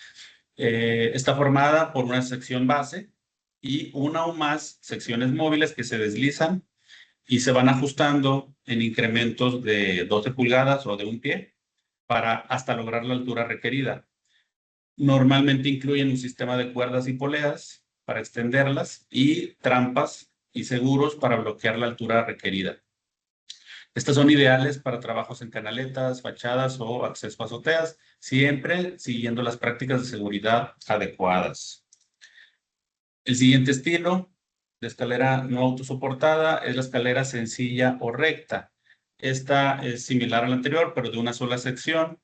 C: Está formada por una sección base y una o más secciones móviles que se deslizan y se van ajustando en incrementos de 12 pulgadas o de 1 pie hasta lograr la altura requerida. Normalmente incluyen un sistema de cuerdas y poleas para extenderlas y trampas y seguros para bloquear la altura requerida. Estas son ideales para trabajos en canaletas, fachadas o acceso a azoteas, siempre siguiendo las prácticas de seguridad adecuadas. El siguiente estilo de escalera no autosoportada es la escalera sencilla o recta. Esta es similar a la anterior, pero de una sola sección.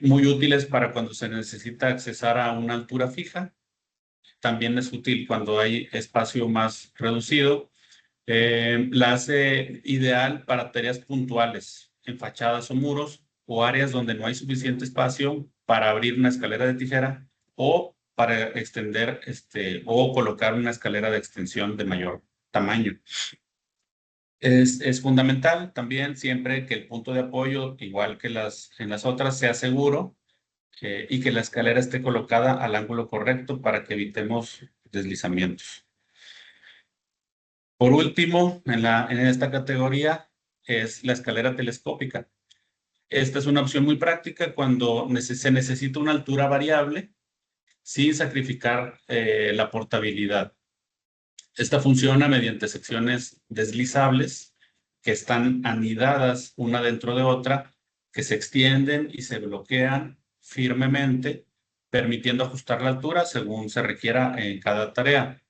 C: Muy útiles para cuando se necesita accesar a una altura fija. También es útil cuando hay espacio más reducido. La hace ideal para tareas puntuales en fachadas o muros, o áreas donde no hay suficiente espacio para abrir una escalera de tijera o para extender o colocar una escalera de extensión de mayor tamaño. Es fundamental también siempre que el punto de apoyo, igual que en las otras, sea seguro y que la escalera esté colocada al ángulo correcto para que evitemos deslizamientos. Por último, en esta categoría es la escalera telescópica. Esta es una opción muy práctica cuando se necesita una altura variable sin sacrificar la portabilidad. Esta funciona mediante secciones deslizables que están anidadas una dentro de otra, que se extienden y se bloquean firmemente, permitiendo ajustar la altura según se requiera en cada tarea.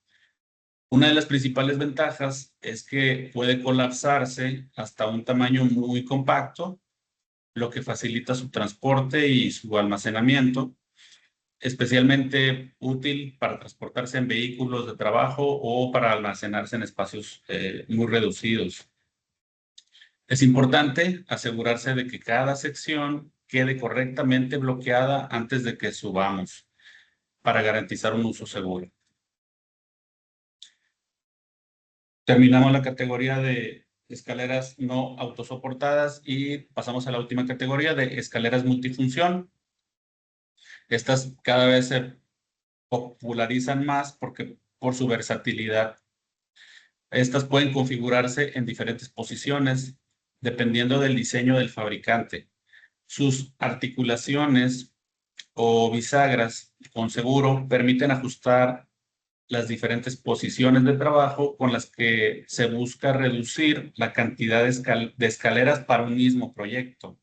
C: Una de las principales ventajas es que puede colapsarse hasta un tamaño muy compacto, lo que facilita su transporte y su almacenamiento, especialmente útil para transportarse en vehículos de trabajo o para almacenarse en espacios muy reducidos. Es importante asegurarse de que cada sección quede correctamente bloqueada antes de que subamos para garantizar un uso seguro. Terminamos la categoría de escaleras no autosoportadas y pasamos a la última categoría de escaleras multifunción. Estas cada vez se popularizan más por su versatilidad. Estas pueden configurarse en diferentes posiciones dependiendo del diseño del fabricante. Sus articulaciones o bisagras con seguro permiten ajustar las diferentes posiciones de trabajo con las que se busca reducir la cantidad de escaleras para un mismo proyecto.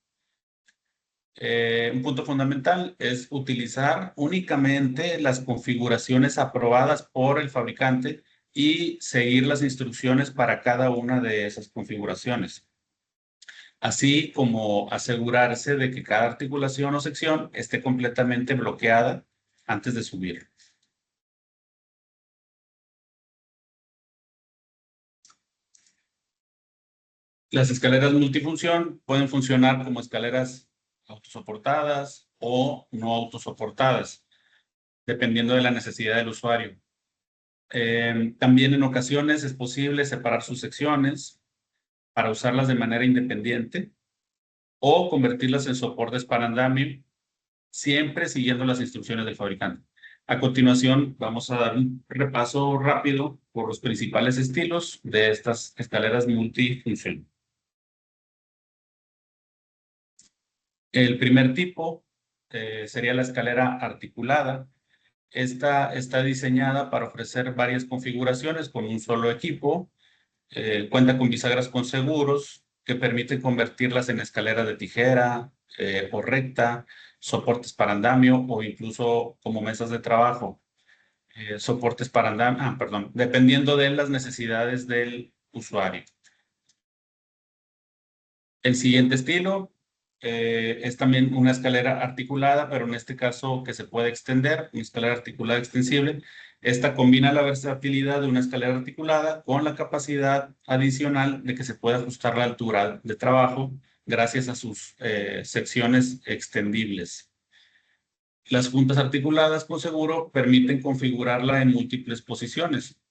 C: Un punto fundamental es utilizar únicamente las configuraciones aprobadas por el fabricante y seguir las instrucciones para cada una de esas configuraciones, así como asegurarse de que cada articulación o sección esté completamente bloqueada antes de subir. Las escaleras multifunción pueden funcionar como escaleras autosoportadas o no autosoportadas, dependiendo de la necesidad del usuario. También en ocasiones es posible separar sus secciones para usarlas de manera independiente o convertirlas en soportes para andamio, siempre siguiendo las instrucciones del fabricante. A continuación, vamos a dar un repaso rápido por los principales estilos de estas escaleras multifunción. El primer tipo sería la escalera articulada. Esta está diseñada para ofrecer varias configuraciones con un solo equipo. Cuenta con bisagras con seguros que permiten convertirlas en escalera de tijera o recta, soportes para andamio o incluso como mesas de trabajo. Soportes para andamio, perdón, dependiendo de las necesidades del usuario. El siguiente estilo es también una escalera articulada, pero en este caso que se puede extender, una escalera articulada extensible. Esta combina la versatilidad de una escalera articulada con la capacidad adicional de que se puede ajustar la altura de trabajo gracias a sus secciones extendibles. Las juntas articuladas con seguro permiten configurarla en múltiples posiciones,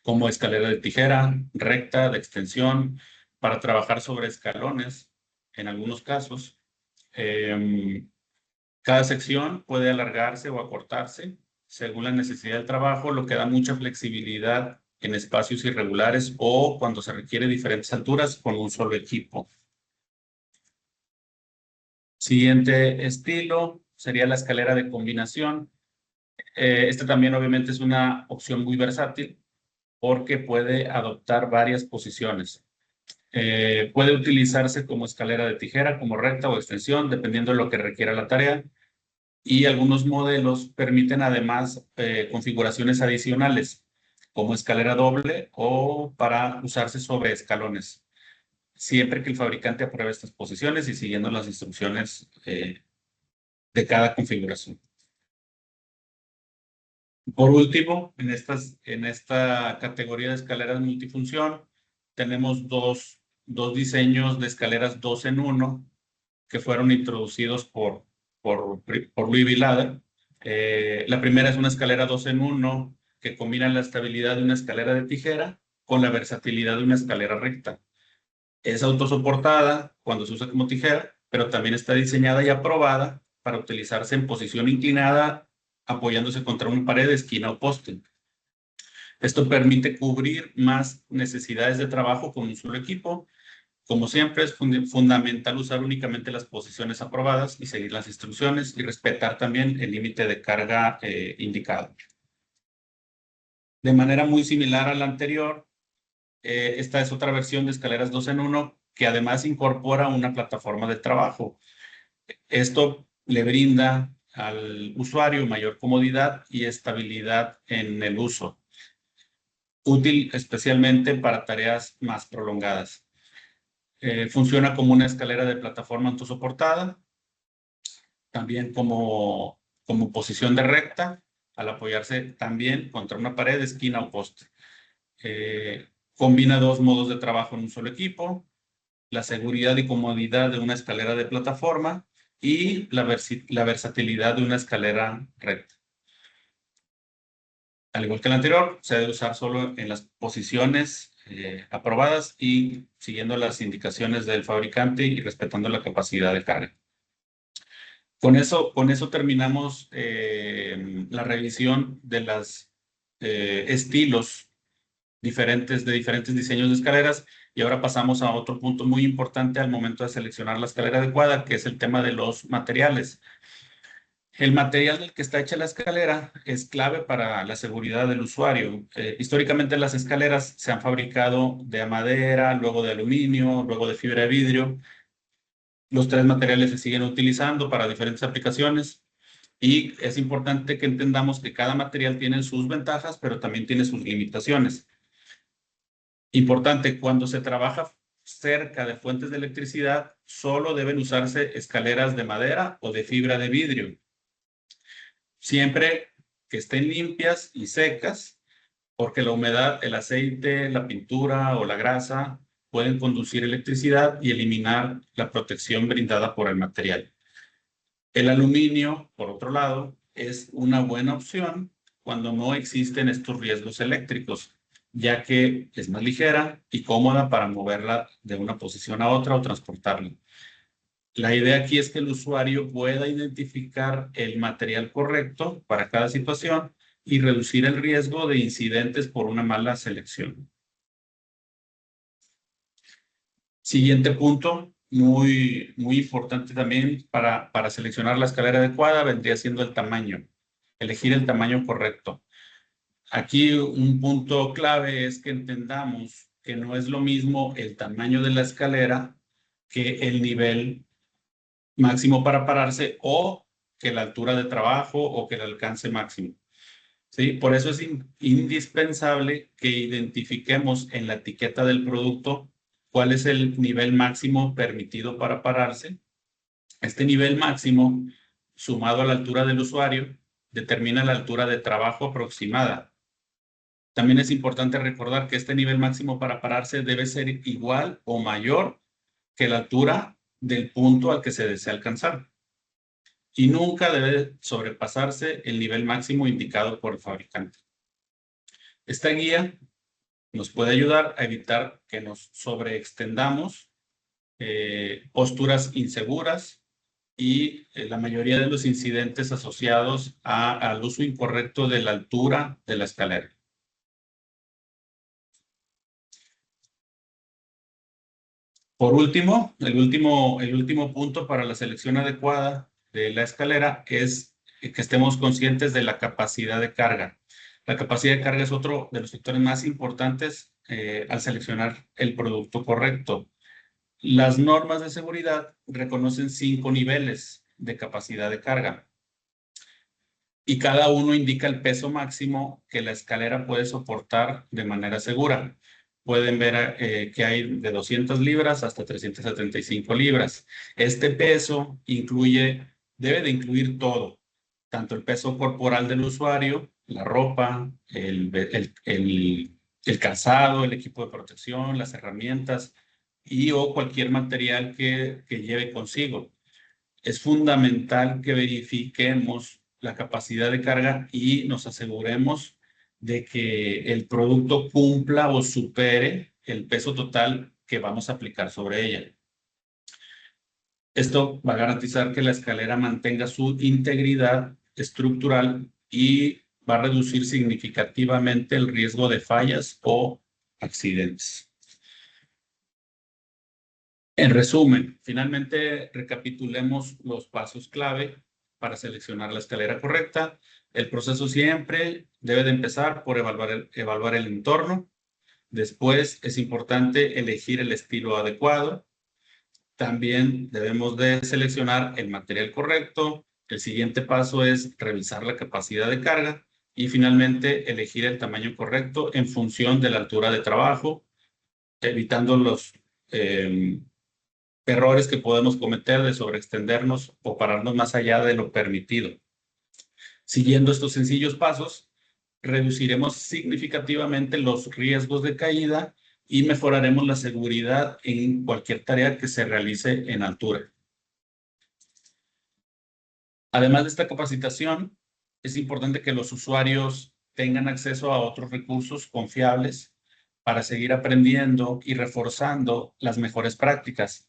C: como escalera de tijera, recta, de extensión, para trabajar sobre escalones, en algunos casos. Cada sección puede alargarse o acortarse según la necesidad del trabajo, lo que da mucha flexibilidad en espacios irregulares o cuando se requiere diferentes alturas con un solo equipo. Siguiente estilo sería la escalera de combinación. Esta también obviamente es una opción muy versátil porque puede adoptar varias posiciones. Puede utilizarse como escalera de tijera, como recta o extensión, dependiendo de lo que requiera la tarea. Y algunos modelos permiten además configuraciones adicionales, como escalera doble o para usarse sobre escalones, siempre que el fabricante apruebe estas posiciones y siguiendo las instrucciones de cada configuración. Por último, en esta categoría de escaleras multifunción, tenemos dos diseños de escaleras 2 en 1 que fueron introducidos por Louisville. La primera es una escalera 2 en 1 que combina la estabilidad de una escalera de tijera con la versatilidad de una escalera recta. Es autosoportada cuando se usa como tijera, pero también está diseñada y aprobada para utilizarse en posición inclinada apoyándose contra una pared, esquina o poste. Esto permite cubrir más necesidades de trabajo con un solo equipo. Como siempre, es fundamental usar únicamente las posiciones aprobadas y seguir las instrucciones y respetar también el límite de carga indicado. De manera muy similar a la anterior, esta es otra versión de escaleras 2 en 1 que además incorpora una plataforma de trabajo. Esto le brinda al usuario mayor comodidad y estabilidad en el uso, útil especialmente para tareas más prolongadas. Funciona como una escalera de plataforma autosoportada, también como posición de recta, al apoyarse también contra una pared, esquina o poste. Combina dos modos de trabajo en un solo equipo, la seguridad y comodidad de una escalera de plataforma y la versatilidad de una escalera recta. Al igual que el anterior, se debe usar solo en las posiciones aprobadas y siguiendo las indicaciones del fabricante y respetando la capacidad de carga. Con eso terminamos la revisión de los estilos de diferentes diseños de escaleras, y ahora pasamos a otro punto muy importante al momento de seleccionar la escalera adecuada, que es el tema de los materiales. El material del que está hecha la escalera es clave para la seguridad del usuario. Históricamente las escaleras se han fabricado de madera, luego de aluminio, luego de fibra de vidrio. Los tres materiales se siguen utilizando para diferentes aplicaciones y es importante que entendamos que cada material tiene sus ventajas, pero también tiene sus limitaciones. Importante, cuando se trabaja cerca de fuentes de electricidad, solo deben usarse escaleras de madera o de fibra de vidrio, siempre que estén limpias y secas, porque la humedad, el aceite, la pintura o la grasa pueden conducir electricidad y eliminar la protección brindada por el material. El aluminio, por otro lado, es una buena opción cuando no existen estos riesgos eléctricos, ya que es más ligera y cómoda para moverla de una posición a otra o transportarla. La idea aquí es que el usuario pueda identificar el material correcto para cada situación y reducir el riesgo de incidentes por una mala selección. Siguiente punto, muy importante también para seleccionar la escalera adecuada, vendría siendo el tamaño. Elegir el tamaño correcto. Aquí un punto clave es que entendamos que no es lo mismo el tamaño de la escalera que el nivel máximo para pararse o que la altura de trabajo o que el alcance máximo. ¿Sí? Por eso es indispensable que identifiquemos en la etiqueta del producto cuál es el nivel máximo permitido para pararse. Este nivel máximo, sumado a la altura del usuario, determina la altura de trabajo aproximada. También es importante recordar que este nivel máximo para pararse debe ser igual o mayor que la altura del punto al que se desea alcanzar. Y nunca debe sobrepasarse el nivel máximo indicado por el fabricante. Esta guía nos puede ayudar a evitar que nos sobreextendamos, posturas inseguras y la mayoría de los incidentes asociados al uso incorrecto de la altura de la escalera. Por último, el último punto para la selección adecuada de la escalera es que estemos conscientes de la capacidad de carga. La capacidad de carga es otro de los factores más importantes al seleccionar el producto correcto. Las normas de seguridad reconocen 5 niveles de capacidad de carga y cada uno indica el peso máximo que la escalera puede soportar de manera segura. Pueden ver que hay de 200 libras hasta 375 libras. Este peso debe de incluir todo, tanto el peso corporal del usuario, la ropa, el calzado, el equipo de protección, las herramientas o cualquier material que lleve consigo. Es fundamental que verifiquemos la capacidad de carga y nos aseguremos de que el producto cumpla o supere el peso total que vamos a aplicar sobre ella. Esto va a garantizar que la escalera mantenga su integridad estructural y va a reducir significativamente el riesgo de fallas o accidentes. En resumen, finalmente recapitulemos los pasos clave para seleccionar la escalera correcta. El proceso siempre debe de empezar por evaluar el entorno. Después es importante elegir el estilo adecuado. También debemos de seleccionar el material correcto. El siguiente paso es revisar la capacidad de carga y finalmente elegir el tamaño correcto en función de la altura de trabajo, evitando los errores que podemos cometer de sobreextendernos o pararnos más allá de lo permitido. Siguiendo estos sencillos pasos, reduciremos significativamente los riesgos de caída y mejoraremos la seguridad en cualquier tarea que se realice en altura. Además de esta capacitación, es importante que los usuarios tengan acceso a otros recursos confiables para seguir aprendiendo y reforzando las mejores prácticas.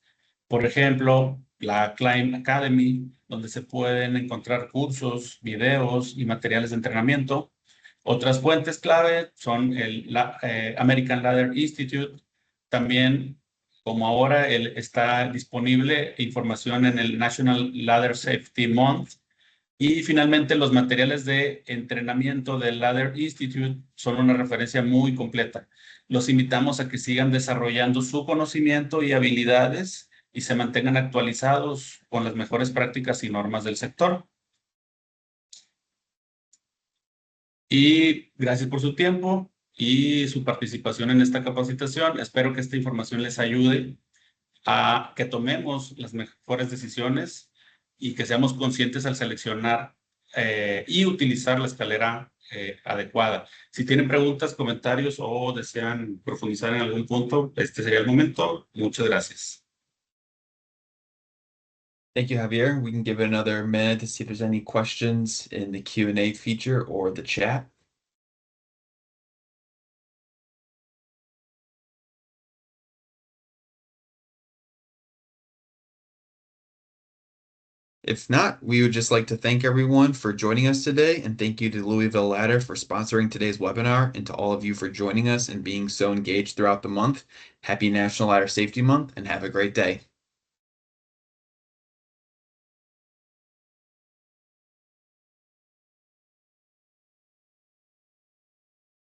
C: Por ejemplo, la Climb Academy, donde se pueden encontrar cursos, videos y materiales de entrenamiento. Otras fuentes clave son el American Ladder Institute. También, como ahora, está disponible información en el National Ladder Safety Month. Y finalmente, los materiales de entrenamiento del Ladder Institute son una referencia muy completa. Los invitamos a que sigan desarrollando su conocimiento y habilidades y se mantengan actualizados con las mejores prácticas y normas del sector. Y gracias por su tiempo y su participación en esta capacitación. Espero que esta información les ayude a que tomemos las mejores decisiones y que seamos conscientes al seleccionar y utilizar la escalera adecuada. Si tienen preguntas, comentarios o desean profundizar en algún punto, este sería el momento. Muchas gracias.
A: Thank you, Javier. We can give it another minute to see if there's any questions in the Q&A feature or the chat. If not, we would just like to thank everyone for joining us today, and thank you to Louisville Ladder for sponsoring today's webinar, and to all of you for joining us and being so engaged throughout the month. Happy National Ladder Safety Month, and have a great day.